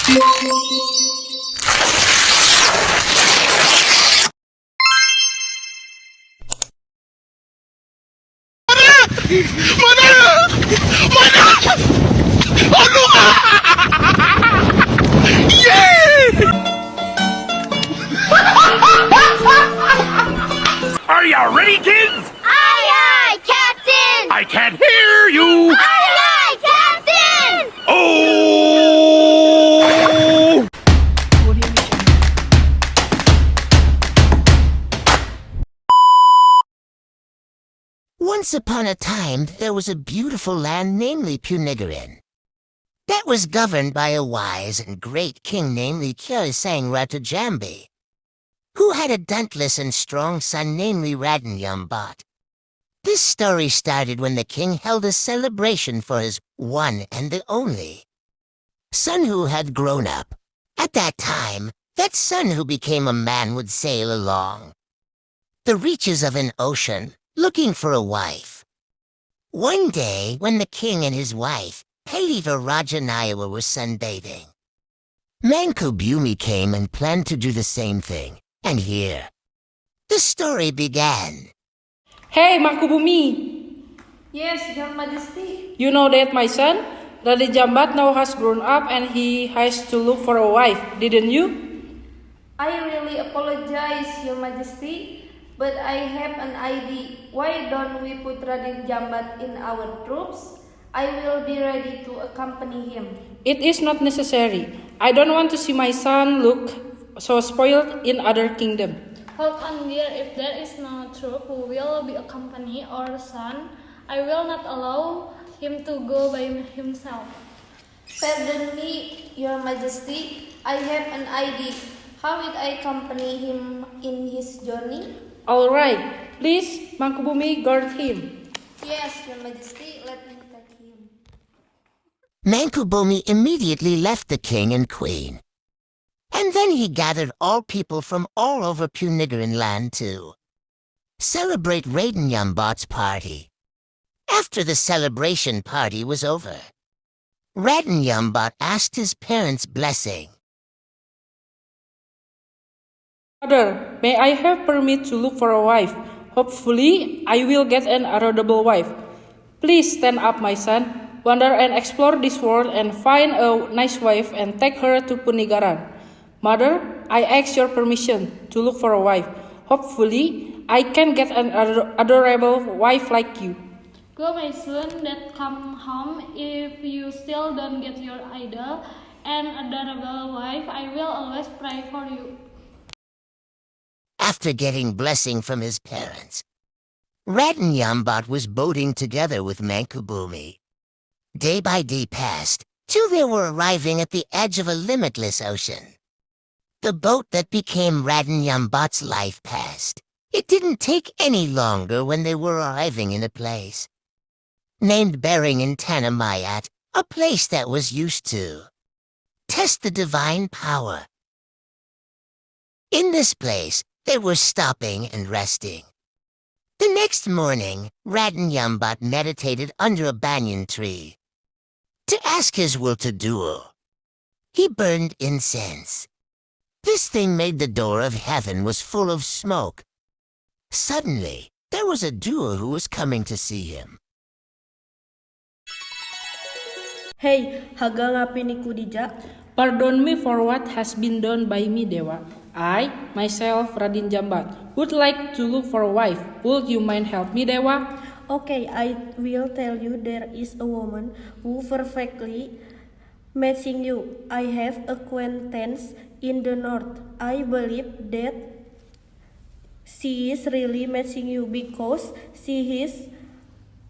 Are you ready, kids? Aye, aye, Captain! I can't hear you! Aye, aye, Captain! Oh! Once upon a time, there was a beautiful land namely Punigarin. That was governed by a wise and great king namely Radin Jambat, who had a dauntless and strong son namely Radin Jambat. This story started when the king held a celebration for his one and the only son who had grown up. At that time, that son who became a man would sail along the reaches of an ocean, looking for a wife. One day, when the king and his wife, Hiiiii, were sunbathing, Mangkubumi came and planned to do the same thing. And here, the story began. Hey, mangkubumi! Yes, Your Majesty. You know that my son, Radin Jambat, now has grown up and he has to look for a wife, didn't you? I really apologize, Your Majesty, but I have an idea. Why don't we put Radin Jambat in our troops? I will be ready to accompany him. It is not necessary. I don't want to see my son look so spoiled in other kingdom. Hold on, dear. If there is no troop who will be accompany our son, I will not allow him to go by himself. Pardon me, Your Majesty. I have an idea. How will I accompany him in his journey? All right. Please, mangkubumi, guard him. Yes, Your Majesty. Let me take him. Mangkubumi immediately left the king and queen. And then he gathered all people from all over Punigarin land to celebrate Radin Jambat's party. After the celebration party was over, Radin Jambat asked his parents' blessing. Father, may I have permit to look for a wife? Hopefully, I will get an adorable wife. Please stand up, my son. Wander and explore this world and find a nice wife and take her to Punigaran. Mother, I ask your permission to look for a wife. Hopefully, I can get an adorable wife like you. Go, my son, that come home. If you still don't get your idol and adorable wife, I will always pray for you. After getting blessing from his parents, Radin Jambat was boating together with Mangkubumi. Day by day passed, till they were arriving at the edge of a limitless ocean. The boat that became Radin Jambat's life passed. It didn't take any longer when they were arriving in a place named Bering in Tanamayat, a place that was used to test the divine power. In this place, they were stopping and resting. The next morning, Radin Jambat meditated under a banyan tree to ask his will to do. He burned incense. This thing made the door of heaven was full of smoke. Suddenly, there was a duo who was coming to see him. Hey, haga ngapain iku dijak? Pardon me for what has been done by me, Dewa. I, myself, Radin Jambat, would like to look for a wife. Would you mind help me, Dewa? Okay, I will tell you there is a woman who perfectly matching you. I have acquaintance in the north. I believe that she is really matching you because she is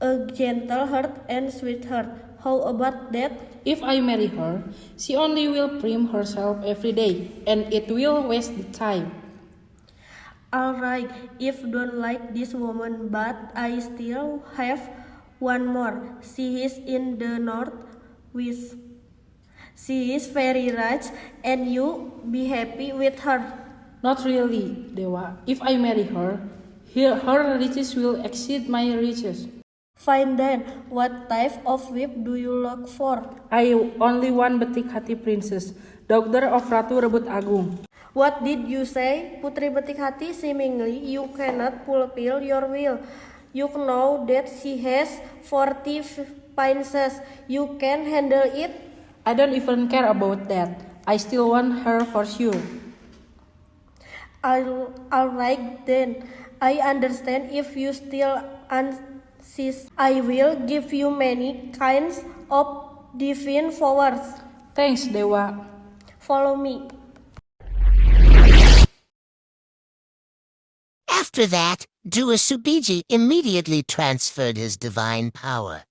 a gentle heart and sweet heart. How about that? If I marry her, she only will preen herself every day, and it will waste the time. Alright, if don't like this woman, but I still have one more. She is in the north with. She is very rich, and you be happy with her. Not really, Dewa. If I marry her, her riches will exceed my riches. Fine then, what type of whip do you look for? I only want betik hati princess, daughter of Ratu Rebut Agung. What did you say? Putri Betik Hati, seemingly you cannot fulfill your will. You know that she has 40 princes. You can handle it? I don't even care about that. I still want her for sure. Alright then. I understand if you still insist. I will give you many kinds of divine powers. Thanks, Dewa. Follow me. After that, Dera immediately transferred his divine power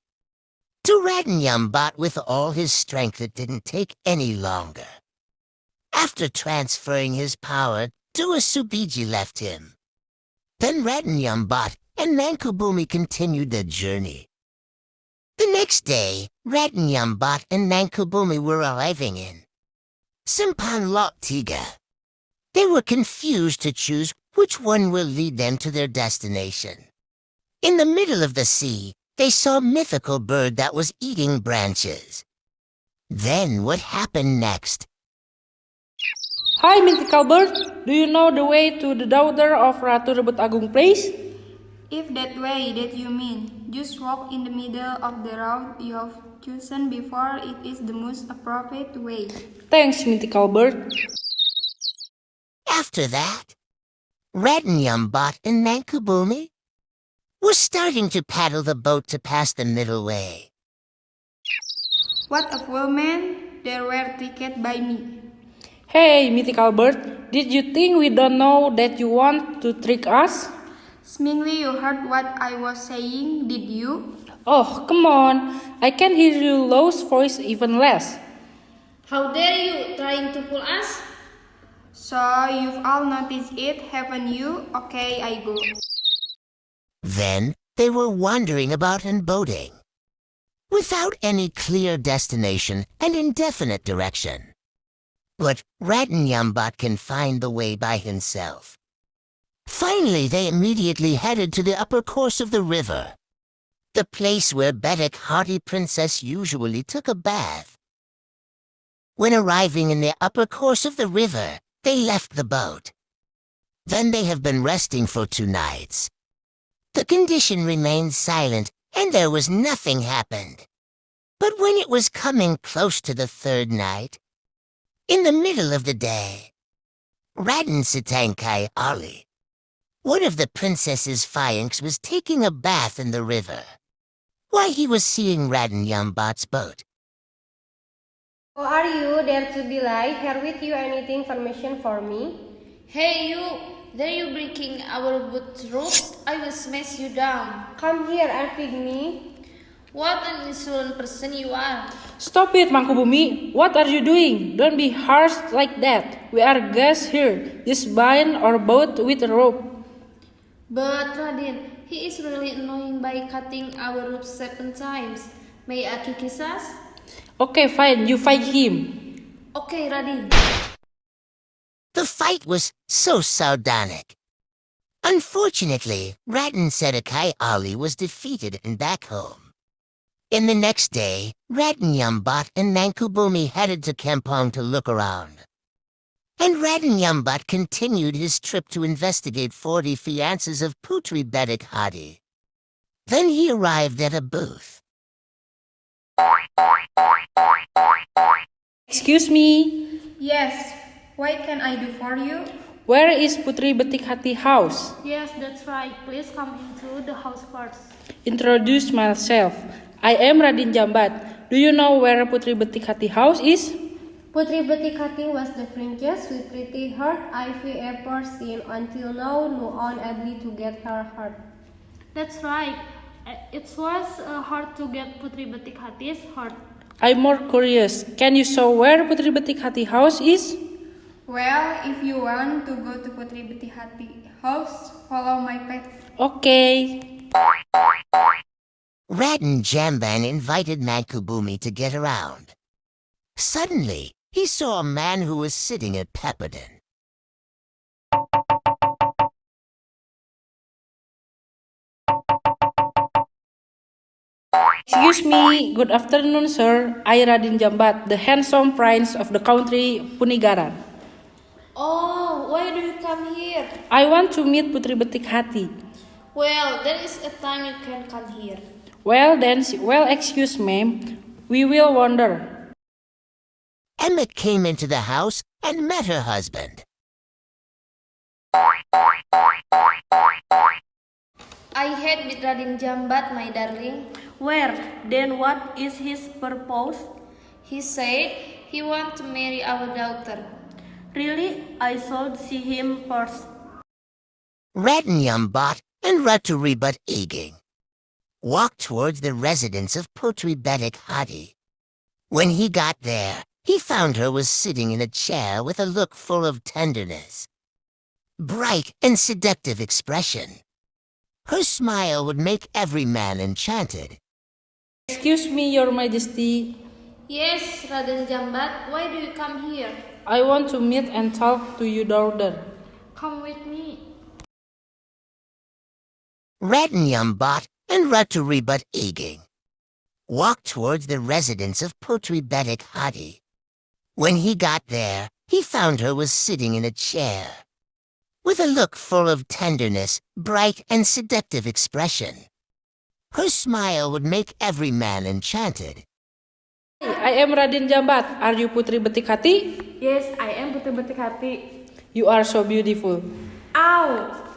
to Radin Jambat with all his strength. It didn't take any longer. After transferring his power, Dera left him. Then Radin Jambat and Mangkubumi continued their journey. The next day, Radin Jambat and Mangkubumi were arriving in Simpan Lot Tiga. They were confused to choose which one will lead them to their destination. In the middle of the sea, they saw a mythical bird that was eating branches. Then what happened next? Hi, mythical bird. Do you know the way to the daughter of Ratu Rebut Agung place? If that way that you mean, just walk in the middle of the road you have chosen before. It is the most appropriate way. Thanks, mythical bird. After that, Radin Jambat and Mangkubumi were starting to paddle the boat to pass the middle way. What a fool man! There were tickets by me. Hey, mythical bird. Did you think we don't know that you want to trick us? Seemingly you heard what I was saying, did you? Oh, come on. I can hear your low's voice even less. How dare you trying to pull us? So you've all noticed it, haven't you? Okay, I go. Then they were wandering about and boating, without any clear destination and indefinite direction. But Radin Jambat can find the way by himself. Finally, they immediately headed to the upper course of the river, the place where betik hati princess usually took a bath. When arriving in the upper course of the river, they left the boat. Then they have been resting for 2 nights. The condition remained silent, and there was nothing happened. But when it was coming close to the 3rd night, in the middle of the day, Radin Setakai Ali, one of the princess's phalanx, was taking a bath in the river, while he was seeing Radin Jambat's boat. Who are you? Dare to be like? Have with you anything information for me? Hey you! There you breaking our boat ropes? I will smash you down. Come here, aghny. What an insolent person you are. Stop it, Mangkubumi. What are you doing? Don't be harsh like that. We are guests here. Just bind our boat with a rope. But Radin, he is really annoying by cutting our ropes 7 times. May I kick his ass? Okay, fine. You fight him. Okay, Radin. The fight was so sardonic. Unfortunately, Radin Setakai Ali was defeated and back home. In the next day, Radin Jambat and Mangkubumi headed to Kampong to look around. And Radin Jambat continued his trip to investigate 40 fiancés of Putri Betik Hati. Then he arrived at a booth. Excuse me. Yes, what can I do for you? Where is Putri Betik Hati house? Yes, that's right. Please come into the house first. Introduce myself. I am Radin Jambat. Do you know where Putri Betik Hati house is? Putri Betik Hati was the princess with pretty heart I've ever seen. Until now, no one able to get her heart. That's right. It was hard to get Putri Betik Hati's heart. I'm more curious. Can you show where Putri Betik Hati house is? Well, if you want to go to Putri Betik Hati house, follow my path. Okay. Radin Jambat invited Mangkubumi to get around. Suddenly, he saw a man who was sitting at Pepperden. Excuse me, good afternoon, sir. I Radin Jambat, the handsome prince of the country Punigaran. Oh, why do you come here? I want to meet Putri Betik Hati. Well, there is a time you can come here. Well then, excuse ma'am, we will wander. Emmett came into the house and met her husband. I had with Radin Jambat, my darling. Where? Then what is his purpose? He said he wants to marry our daughter. Really? I should see him first. Radin Jambat and aghny walked towards the residence of Putri Betik Hati. When he got there, he found her was sitting in a chair with a look full of tenderness, bright and seductive expression. Her smile would make every man enchanted. Excuse me, your majesty. Yes, Radin Jambat, why do you come here? I want to meet and talk to your daughter. Come with me. Radin Jambat and aghny walked towards the residence of Putri Betik Hati. When he got there, he found her was sitting in a chair with a look full of tenderness, bright and seductive expression. Her smile would make every man enchanted. I am Radin Jambat. Are you Putri Betik Hati? Yes, I am Putri Betik Hati. You are so beautiful. Ow!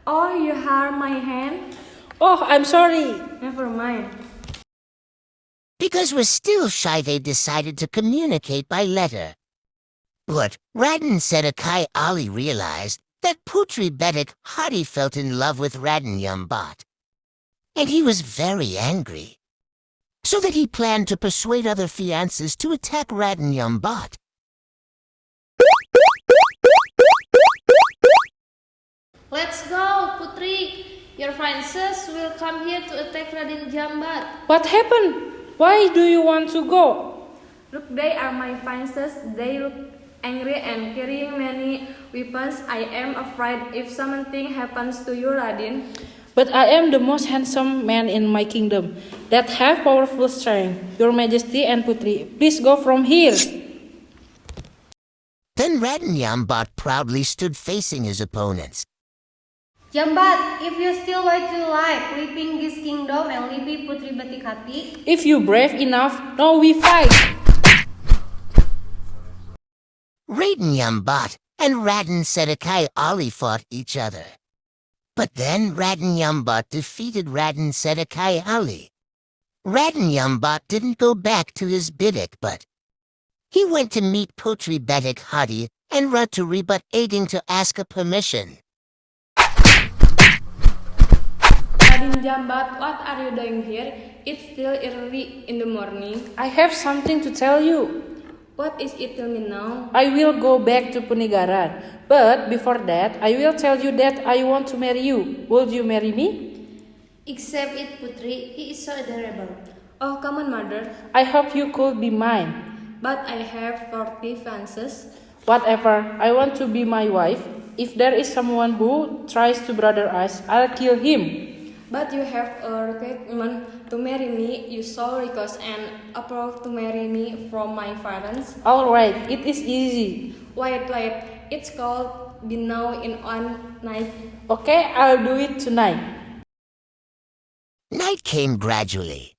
Oh, you harm my hand? Oh, I'm sorry. Never mind. Because we're still shy, they decided to communicate by letter. But Radin Setakai Ali realized that Putri Betik Hati felt in love with Radin Jambat, and he was very angry, so that he planned to persuade other fiancés to attack Radin Jambat. Let's go, Putri. Your fiancés will come here to attack Radin Jambat. What happened? Why do you want to go? Look, they are my fiancés. They look angry and carrying many weapons. I am afraid if something happens to you, Radin. But I am the most handsome man in my kingdom that have powerful strength. Your Majesty and Putri, please go from here. Then Radin Jambat proudly stood facing his opponents. Jambat, if you still want to like leaving this kingdom and leaving Putri Betik Hati, If you brave enough, now we fight. Radin Jambat and Radin Setakai Ali fought each other. But then Radin Jambat defeated Radin Setakai Ali. Radin Jambat didn't go back to his bidik, but he went to meet Putri Betik Hati and aghny to ask a permission. Radin Jambat, what are you doing here? It's still early in the morning. I have something to tell you. What is it? Tell me now. I will go back to Punigaran. But before that, I will tell you that I want to marry you. Would you marry me? Accept it, Putri. He is so adorable. Oh, come on, mother. I hope you could be mine. But I have 40 fiancés. Whatever, I want to be my wife. If there is someone who tries to bother us, I'll kill him. But you have a requirement to marry me. You saw request and approve to marry me from my parents. Alright, it is easy. Wait. It's called be now in one night. Okay, I'll do it tonight. Night came gradually.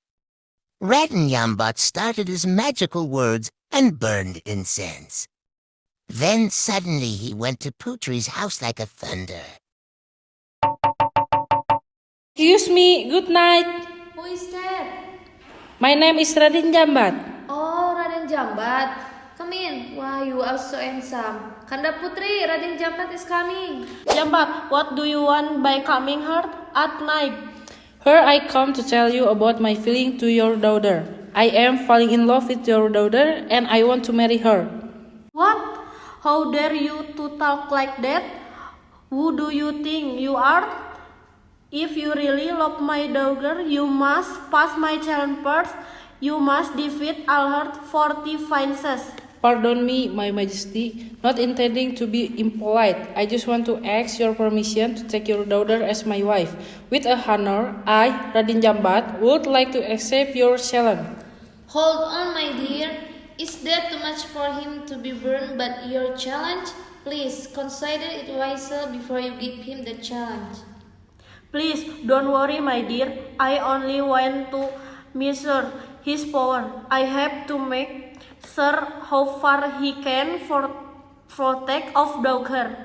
Radin Jambat started his magical words and burned incense. Then suddenly he went to Putri's house like a thunder. Excuse me, good night. Who is that? My name is Radin Jambat. Oh, Radin Jambat. Come in. Wow, you are so handsome. Kanda Putri, Radin Jambat is coming. Jambat, what do you want by coming here at night? Here I come to tell you about my feeling to your daughter. I am falling in love with your daughter and I want to marry her. What? How dare you to talk like that? Who do you think you are? If you really love my daughter, you must pass my challenge first. You must defeat all her 40 fiancés. Pardon me, my majesty, not intending to be impolite. I just want to ask your permission to take your daughter as my wife. With a honor, I, Radin Jambat, would like to accept your challenge. Hold on, my dear. Is that too much for him to be burned by your challenge? Please consider it wiser before you give him the challenge. Please don't worry, my dear. I only want to measure his power. I have to make sure how far he can protect of daughter.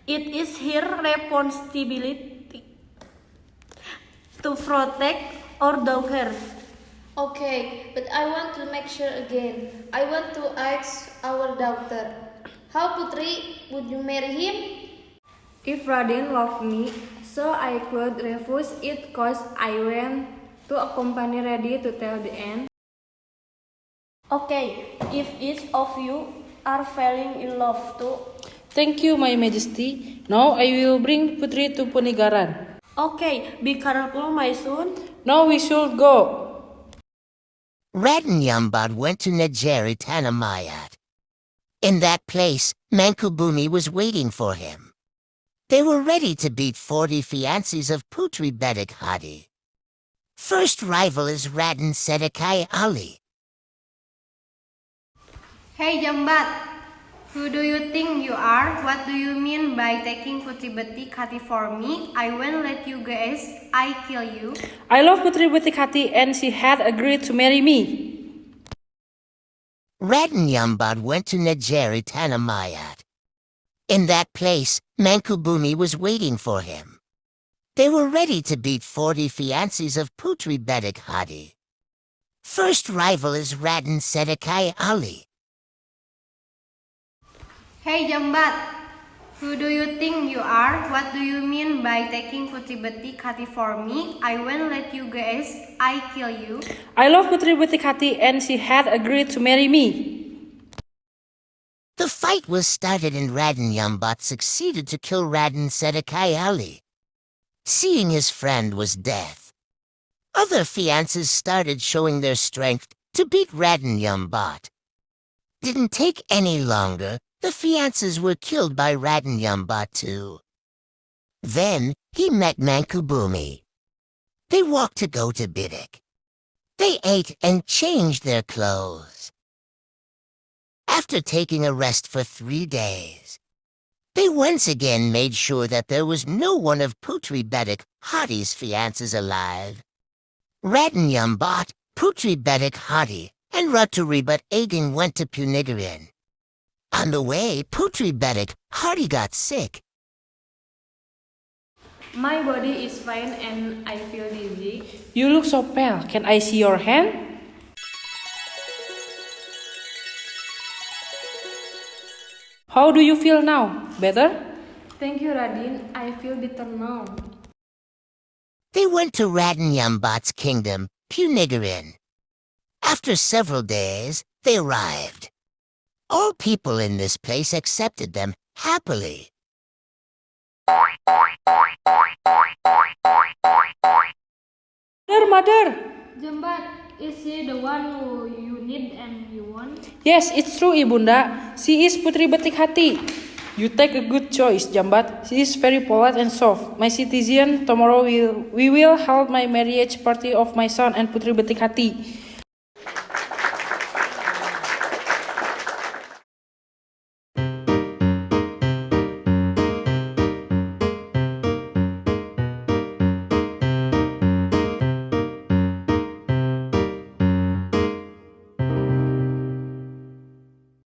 It is his responsibility to protect our daughter. Okay, but I want to make sure again. I want to ask our daughter. How, Putri, would you marry him? If Radin loved me, so I could refuse it cause I went to a company ready to tell the end. Okay, if each of you are falling in love too. Thank you, my majesty. Now I will bring Putri to Punigaran. Okay, be careful, my son. Now we should go. Radin Jambat went to Negeri Tanamayat. In that place, Mangkubumi was waiting for him. They were ready to beat 40 fiancés of Putri betik hati. First rival is Radin Setakai Ali. Hey Jambat, who do you think you are? What do you mean by taking putri betik hati for me? I won't let you guys, I kill you. I love Putri betik hati and she had agreed to marry me. Radin Jambat went to Negeri Tanamayat. In that place, Mangkubumi was waiting for him. They were ready to beat 40 fiancés of Putri betik hati. First rival is Radin Setakai Ali. Hey Jambat, who do you think you are? What do you mean by taking putri betik hati for me? I won't let you guys, I kill you. I love Putri betik hati and she had agreed to marry me. The fight was started and Radin Jambat succeeded to kill Radin Setakai Ali. Seeing his friend was death, other fiancés started showing their strength to beat Radin Jambat. Didn't take any longer. The fiancés were killed by Radin Jambat too. Then he met Mangkubumi. They walked to go to Betik. They ate and changed their clothes. After taking a rest for 3 days, they once again made sure that there was no one of Putri betik hati's fiancés alive. Radin Jambat, Putri betik hati, and Rima Aghny went to Punigaran. On the way, Putri betik hati got sick. My body is fine and I feel dizzy. You look so pale. Can I see your hand? How do you feel now? Better? Thank you, Radin. I feel better now. They went to Radin Jambat's kingdom, Punigaran. After several days, they arrived. All people in this place accepted them happily. Mother! Jambat, is she the one who you need and you want? Yes, it's true, Ibunda. She is Putri betik hati. You take a good choice, Jambat. She is very polite and soft. My citizen, tomorrow we will hold my marriage party of my son and Putri betik hati.